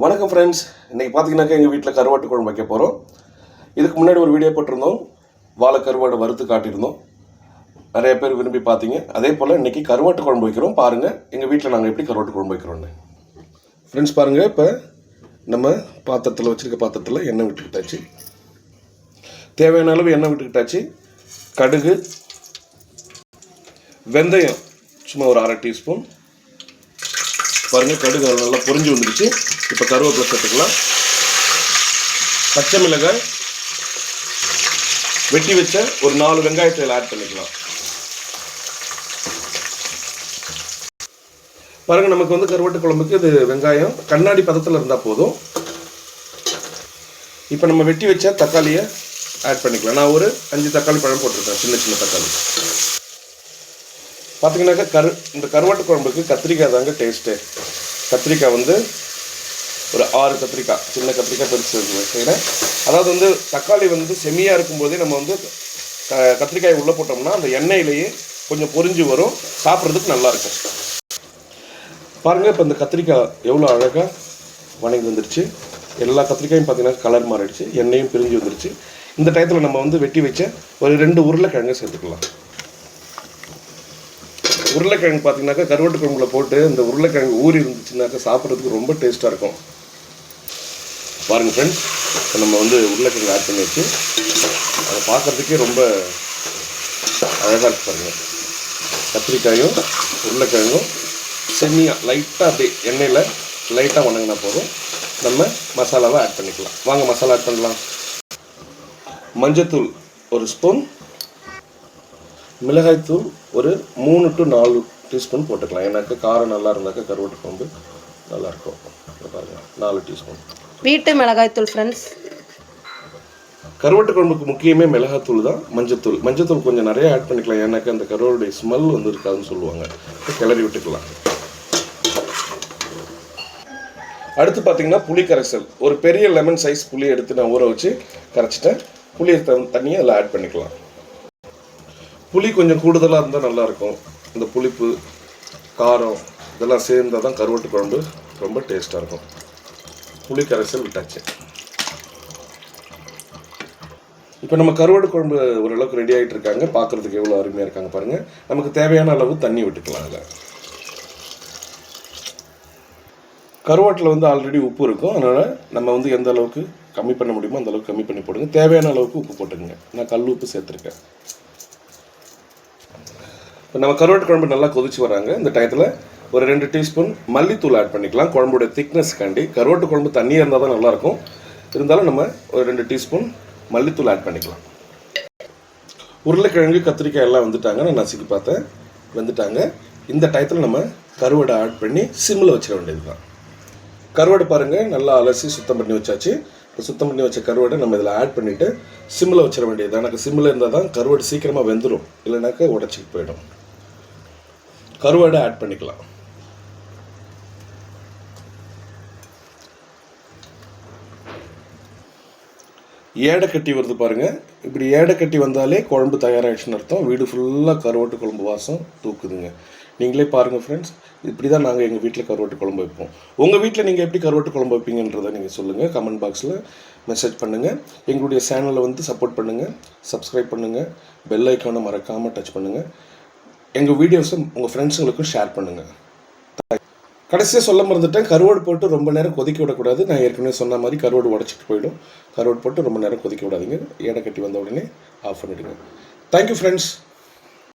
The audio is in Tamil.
வணக்கம் ஃப்ரெண்ட்ஸ். இன்றைக்கி பார்த்தீங்கன்னாக்கா எங்கள் வீட்டில் கருவாட்டு குழம்பு வைக்க போகிறோம். இதுக்கு முன்னாடி ஒரு வீடியோ போட்டிருந்தோம், வாழை கருவாடு வறுத்து காட்டியிருந்தோம். நிறைய பேர் விரும்பி பார்த்தீங்க. அதே போல் இன்றைக்கி கருவாட்டு குழம்பு வைக்கிறோம். பாருங்கள் எங்கள் வீட்டில் நாங்கள் எப்படி கருவாட்டு குழம்பு வைக்கிறோன்னு. ஃப்ரெண்ட்ஸ் பாருங்கள், இப்போ நம்ம பாத்திரத்தில் வச்சுருக்க பாத்திரத்தில் எண்ணெய் விட்டுக்கிட்டாச்சு. தேவையான அளவு எண்ணெய் விட்டுக்கிட்டாச்சு. கடுகு, வெந்தயம் சும்மா ஒரு 1/2 டீஸ்பூன். பாருங்கள், கடுகு நல்லா பொரிஞ்சு வந்துடுச்சு. இப்போ கருவேப்பிலை சேர்த்துக்கலாம். பச்சை மிளகாய் வெட்டி வச்ச ஒரு 4 வெங்காயத்தை ஆட் பண்ணிக்கலாம். பாருங்கள், நமக்கு வந்து கருவாட்டு குழம்புக்கு இது வெங்காயம் கண்ணாடி பதத்தில் இருந்தால் போதும். இப்போ நம்ம வெட்டி வச்ச தக்காளியை ஆட் பண்ணிக்கலாம். நான் ஒரு 5 தக்காளி பழம் போட்டிருக்கேன், சின்ன சின்ன தக்காளி. பார்த்தீங்கன்னாக்கா இந்த கருவாட்டு குழம்புக்கு கத்திரிக்காய் தாங்க டேஸ்ட்டு. கத்திரிக்காய் வந்து ஒரு 6 கத்திரிக்காய், சின்ன கத்திரிக்காய் பெருசு செய்கிறேன். அதாவது வந்து தக்காளி வந்து செமியாக இருக்கும்போதே நம்ம வந்து கத்திரிக்காய் உள்ளே போட்டோம்னா அந்த எண்ணெயிலேயே கொஞ்சம் பொரிஞ்சு வரும், சாப்பிட்றதுக்கு நல்லாயிருக்கும். பாருங்கள், இப்போ இந்த கத்திரிக்காய் எவ்வளோ அழகாக வணங்கி வந்துடுச்சு. எல்லா கத்திரிக்காயும் பார்த்தீங்கன்னா கலர் மாறிடுச்சு, எண்ணெயும் பிரிஞ்சு வந்துடுச்சு. இந்த டயத்தில் நம்ம வந்து வெட்டி வச்ச ஒரு 2 உருளைக்கிழங்கு சேர்த்துக்கலாம். உருளைக்கிழங்கு பார்த்தீங்கன்னாக்கா கருவாட்டு குழம்புல போட்டு இந்த உருளைக்கிழங்கு ஊறி இருந்துச்சுனாக்கா சாப்பிட்றதுக்கு ரொம்ப டேஸ்ட்டாக இருக்கும். பாருங்கள் ஃப்ரெண்ட்ஸ், இப்போ நம்ம வந்து உருளைக்கிழங்கு ஆட் பண்ணி வச்சு அதை பார்க்குறதுக்கே ரொம்ப அழகாக இருக்கு. பாருங்கள், கத்திரிக்காயும் உருளைக்கிழங்கும் செம்மியாக லைட்டாக அப்படியே எண்ணெயில் லைட்டாக வணங்கினா போதும். நம்ம மசாலாவை ஆட் பண்ணிக்கலாம். வாங்க மசாலா ஆட் பண்ணலாம். மஞ்சத்தூள் 1 ஸ்பூன், மிளகாய்த்தூள் ஒரு 3 to 4 டீஸ்பூன் போட்டுக்கலாம். ஏன்னாக்கா காரம் நல்லா இருந்தாக்கா கருவாட்டு குழம்பு நல்லாயிருக்கும். பாருங்கள், 4 டீஸ்பூன் வீட்டு மிளகாய்த்தூள். ஃப்ரெண்ட்ஸ், கருவாட்டு குழம்புக்கு முக்கியமே மிளகாத்தூள் தான். மஞ்சத்தூள் கொஞ்சம் நிறைய ஆட் பண்ணிக்கலாம். ஏன்னாக்கா அந்த கருவாடுடைய ஸ்மெல் வந்து இருக்காதுன்னு சொல்லுவாங்க. கிளறி விட்டுக்கலாம். அடுத்து பார்த்தீங்கன்னா புளி கரைசல். ஒரு பெரிய லெமன் சைஸ் புளி எடுத்து நான் ஊற வச்சு கரைச்சிட்டேன். புளியை தண்ணியை அதில் ஆட் பண்ணிக்கலாம். புளி கொஞ்சம் கூடுதலாக இருந்தால் நல்லாயிருக்கும். இந்த புளிப்பு, காரம் இதெல்லாம் சேர்ந்தால் தான் கருவாட்டு குழம்பு ரொம்ப டேஸ்ட்டாக இருக்கும். புளி கரைசல் விட்டாச்சு. இப்போ நம்ம கருவாட்டு குழம்பு ஓரளவுக்கு ரெடி ஆகிட்டு இருக்காங்க. பார்க்குறதுக்கு எவ்வளோ அருமையாக இருக்காங்க பாருங்கள். நமக்கு தேவையான அளவு தண்ணி விட்டுக்கலாம். அதில் கருவாட்டில் வந்து ஆல்ரெடி உப்பு இருக்கும். அதனால் நம்ம வந்து எந்த அளவுக்கு கம்மி பண்ண முடியுமோ அந்த அளவுக்கு கம்மி பண்ணி போடுங்க. தேவையான அளவுக்கு உப்பு போட்டுங்க. நான் கல் உப்பு சேர்த்துருக்கேன். இப்போ நம்ம கருவாட்டு குழம்பு நல்லா கொதிச்சு வராங்க. இந்த டயத்தில் ஒரு 2 டீஸ்பூன் மல்லித்தூள் ஆட் பண்ணிக்கலாம். குழம்புடைய திக்னஸ்க்காண்டி. கருவாட்டு குழம்பு தண்ணியாக இருந்தால் தான் நல்லாயிருக்கும். இருந்தாலும் நம்ம ஒரு 2 டீஸ்பூன் மல்லித்தூள் ஆட் பண்ணிக்கலாம். உருளைக்கிழங்கு, கத்திரிக்காய் எல்லாம் வந்துட்டாங்க. நான் நசுக்கி பார்த்தேன், வந்துட்டாங்க. இந்த டயத்தில் நம்ம கருவாடை ஆட் பண்ணி சிம்மில் வச்சிட வேண்டியது தான். கருவாடு பாருங்கள், நல்லா அலசி சுத்தம் பண்ணி வச்சாச்சு. இப்போ சுத்தம் பண்ணி வச்ச கருவாடை நம்ம இதில் ஆட் பண்ணிவிட்டு சிம்மில் வச்சிட வேண்டியது. எனக்கு சிம்மில் இருந்தால் தான் கருவாடு சீக்கிரமாக வெந்துடும், இல்லைனாக்கா உடச்சிட்டு போயிடும். கருவாடை ஆட் பண்ணிக்கலாம். ஏடை கட்டி வருது பாருங்கள். இப்படி ஏடை கட்டி வந்தாலே குழம்பு தயாராகிடுச்சுன்னு அர்த்தம். வீடு ஃபுல்லாக கருவாட்டு குழம்பு வாசம் தூக்குதுங்க. நீங்களே பாருங்கள் ஃப்ரெண்ட்ஸ், இப்படி தான் நாங்கள் எங்கள் வீட்டில் கருவாட்டு குழம்பு வைப்போம். உங்கள் வீட்டில் நீங்கள் எப்படி கருவாட்டு குழம்பு வைப்பீங்கன்றதை நீங்கள் சொல்லுங்கள். கமெண்ட் பாக்ஸில் மெசேஜ் பண்ணுங்கள். எங்களுடைய சேனலை வந்து சப்போர்ட் பண்ணுங்கள், சப்ஸ்கிரைப் பண்ணுங்கள், பெல் ஐக்கானை மறக்காமல் டச் பண்ணுங்கள். எங்கள் வீடியோஸை உங்கள் ஃப்ரெண்ட்ஸுங்களுக்கும் ஷேர் பண்ணுங்கள். கடைசியாக சொல்ல மறந்துட்டேன், கருவாடு போட்டு ரொம்ப நேரம் கொதிக்க விடக்கூடாது. நான் ஏற்கனவே சொன்ன மாதிரி கருவாடு உடச்சிட்டு போயிடும். கருவாடு போட்டு ரொம்ப நேரம் கொதிக்க விடாதீங்க. ஏடை கட்டி வந்த உடனே ஆஃப் பண்ணிவிடுங்க. Thank you friends.